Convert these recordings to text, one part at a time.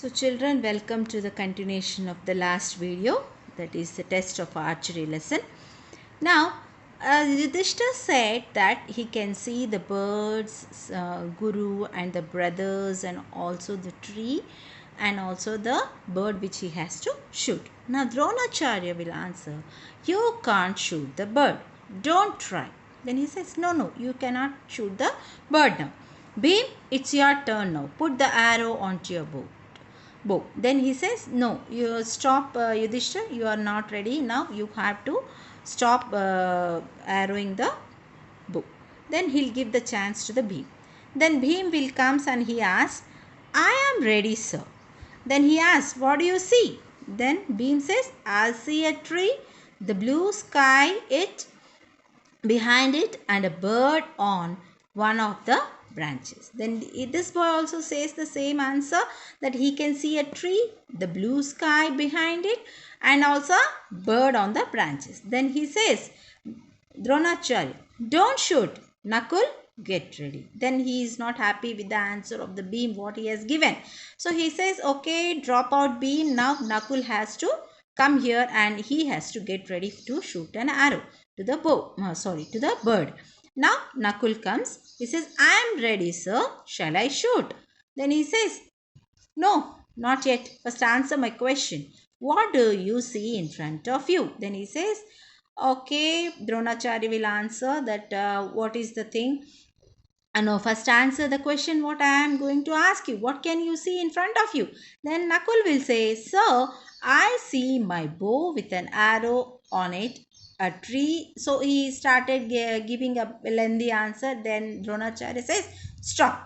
So children, welcome to the continuation of the last video, that is the test of archery lesson. Now Yudhishthir said that he can see the birds, Guru and the brothers and also the tree and also the bird which he has to shoot. Now Dronacharya will answer, you can't shoot the bird, don't try. Then he says, no, you cannot shoot the bird now. Bhim, it's your turn now, put the arrow onto your bow. Then he says, no, you stop, Yudhishthir, you are not ready now, you have to stop arrowing the bow. Then he'll give the chance to the Bhim. Then Bhim will comes and he asks, I am ready, sir. Then he asks, what do you see? Then Bhim says, I see a tree, the blue sky, it behind it, and a bird on one of the branches. Then this boy also says the same answer, that he can see a tree, the blue sky behind it, and also a bird on the branches. Then he says, Dronacharya, don't shoot. Nakul, get ready. Then he is not happy with the answer of the Bhim what he has given. So he says, okay, drop out Bhim. Now Nakul has to come here and he has to get ready to shoot an arrow to the to the bird. Now Nakul comes. He says, I am ready, sir. Shall I shoot? Then he says, no, not yet. First answer my question. What do you see in front of you? Then he says, okay, Dronacharya will answer that what is the thing. No, first answer the question what I am going to ask you. What can you see in front of you? Then Nakul will say, sir, I see my bow with an arrow on it, a tree. So he started giving a lengthy answer. Then Dronacharya says, stop.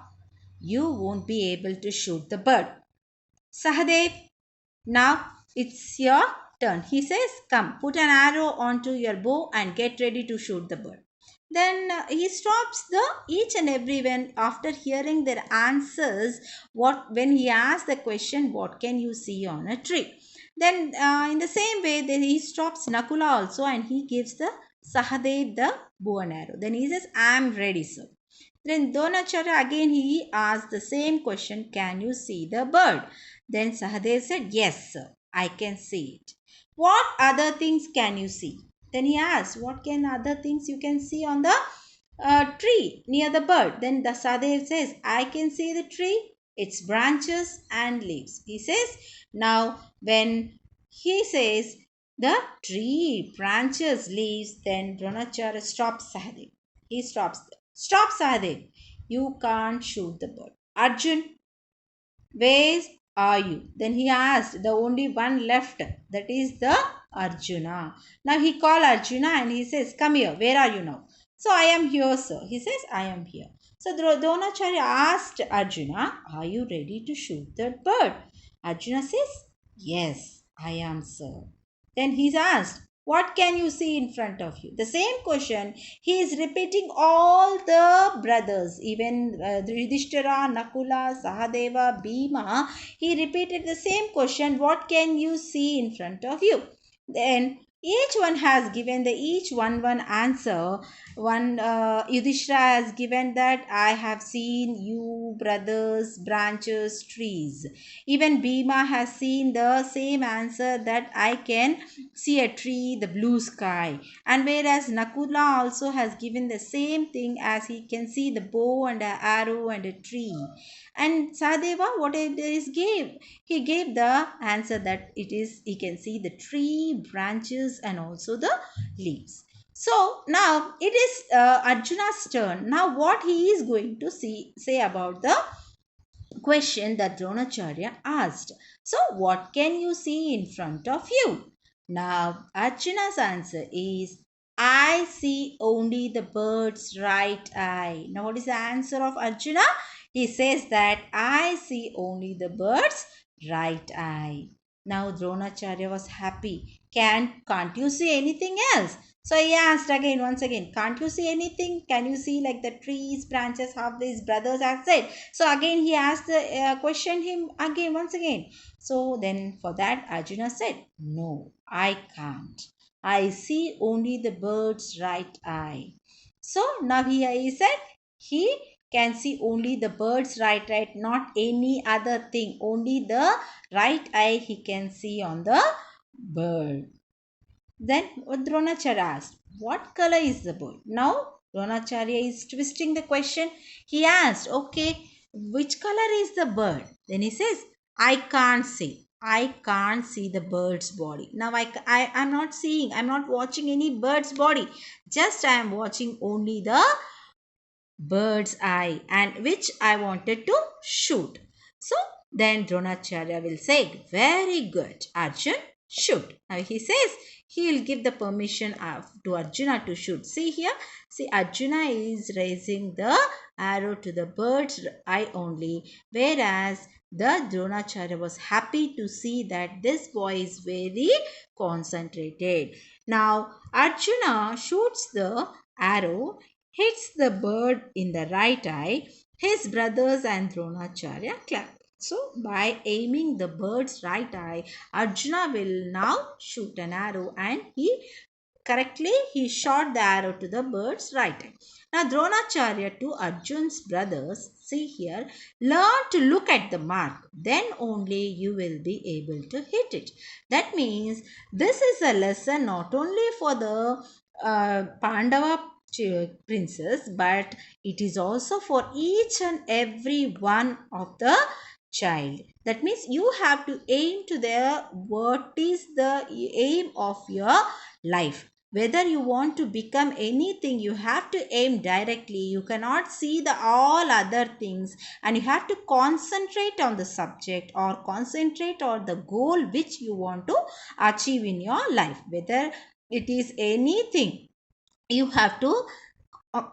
You won't be able to shoot the bird. Sahadev, now it's your turn. He says, come, put an arrow onto your bow and get ready to shoot the bird. Then he stops the each and every one after hearing their answers. When he asks the question, what can you see on a tree? Then in the same way, then he stops Nakula also and he gives the Sahadev the bow and arrow. Then he says, I am ready, sir. Then Dronacharya again he asked the same question, can you see the bird? Then Sahadev said, yes, sir, I can see it. What other things can you see? Then he asked, what can other things you can see on the tree near the bird? Then the Sahadev says, I can see the tree, its branches and leaves. He says, now when he says the tree, branches, leaves, then Dronacharya stops Sahadev. He stops. Stop, Sahadev. You can't shoot the bird. Arjun, where are you? Then he asked, the only one left, that is the Arjuna. Now he called Arjuna and he says, come here, where are you now? So I am here, sir. He says, I am here. So Dronacharya asked Arjuna, are you ready to shoot that bird? Arjuna says, yes, I am, sir. Then he's asked, what can you see in front of you? The same question he is repeating all the brothers, even Yudhishthira, Nakula, Sahadeva, Bhima. He repeated the same question, what can you see in front of you? Then each one has given the each one answer. One Yudhishthira has given that I have seen you brothers, branches, trees. Even Bhima has seen the same answer, that I can see a tree, the blue sky. And whereas Nakula also has given the same thing, as he can see the bow and an arrow and a tree. And Sadeva, what it is gave? He gave the answer that it is, he can see the tree, branches and also the leaves. So now it is Arjuna's turn. Now what he is going to say about the question that Dronacharya asked. So what can you see in front of you? Now Arjuna's answer is, I see only the bird's right eye. Now what is the answer of Arjuna? He says that I see only the bird's right eye. Now Dronacharya was happy. Can't you see anything else? So he asked again, once again, can't you see anything? Can you see like the trees, branches, how these brothers have said? So again he asked the question him again, once again. So then for that Arjuna said, no, I can't. I see only the bird's right eye. So now he said he can see only the bird's right eye, not any other thing. Only the right eye he can see on the bird. Then Dronacharya asked, what color is the bird? Now Dronacharya is twisting the question. He asked, okay, which color is the bird? Then he says, I can't see. I can't see the bird's body. Now I am not seeing, I'm not watching any bird's body. Just I am watching only the bird's eye and which I wanted to shoot. So then Dronacharya will say, very good, Arjun, shoot. Now he says he will give the permission to Arjuna to shoot. See here, see Arjuna is raising the arrow to the bird's eye only, whereas the Dronacharya was happy to see that this boy is very concentrated. Now Arjuna shoots the arrow, hits the bird in the right eye. His brothers and Dronacharya clap. So, by aiming the bird's right eye, Arjuna will now shoot an arrow and he shot the arrow to the bird's right eye. Now, Dronacharya to Arjun's brothers, see here, learn to look at the mark. Then only you will be able to hit it. That means this is a lesson not only for the Pandava princess, but it is also for each and every one of the child. That means you have to aim to the what is the aim of your life. Whether you want to become anything, you have to aim directly. You cannot see the all other things, and you have to concentrate on the subject or concentrate on the goal which you want to achieve in your life. Whether it is anything, you have to uh,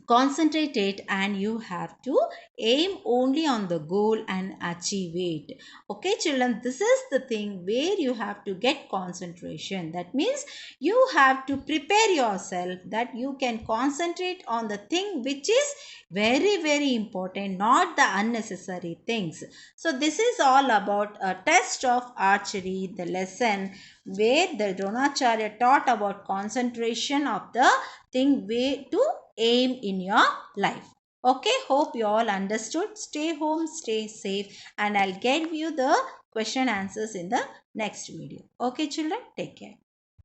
concentrate it and you have to aim only on the goal and achieve it. Okay children, this is the thing where you have to get concentration. That means you have to prepare yourself that you can concentrate on the thing which is very important, not the unnecessary things. So this is all about a test of archery, the lesson where the Dronacharya taught about concentration of the thing way to aim in your life. Okay, hope you all understood. Stay home, stay safe, and I'll give you the question answers in the next video. Okay children, take care.